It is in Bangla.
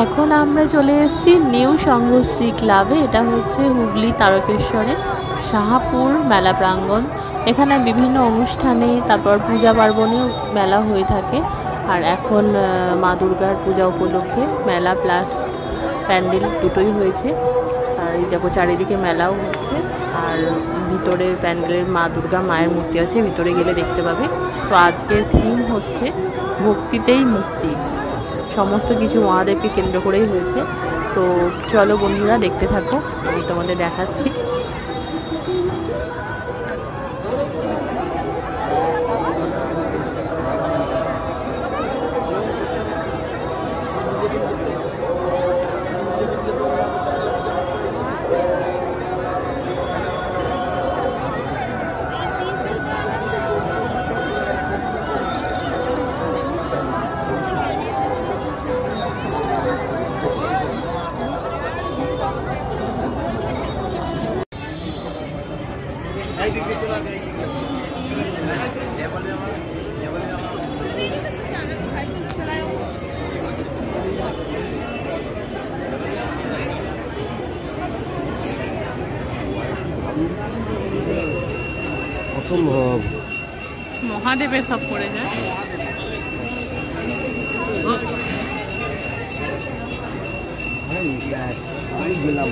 এখন আমরা চলে এসেছি নিউ সংঘশ্রী ক্লাবে। এটা হচ্ছে হুগলি তারকেশ্বরে শাহপুর মেলা প্রাঙ্গণ। এখানে বিভিন্ন অনুষ্ঠানে তারপর পূজা পার্বণেও মেলা হয়ে থাকে। আর এখন মা দুর্গার পূজা উপলক্ষে মেলা প্লাস প্যান্ডেল দুটোই হয়েছে। আর এই দেখো চারিদিকে মেলাও হচ্ছে। আর ভিতরে প্যান্ডেলের মা দুর্গা মায়ের মূর্তি আছে, ভিতরে গেলে দেখতে পাবে। তো আজকের থিম হচ্ছে ভক্তিতেই মুক্তি। সমস্ত কিছু মহাদেবকে কেন্দ্র করেই হয়েছে। তো চলো বন্ধুরা দেখতে থাকো, আমি তোমাদের দেখাচ্ছি। অসম্ভব মহাদেবের সব পড়ে যায়। গেলাম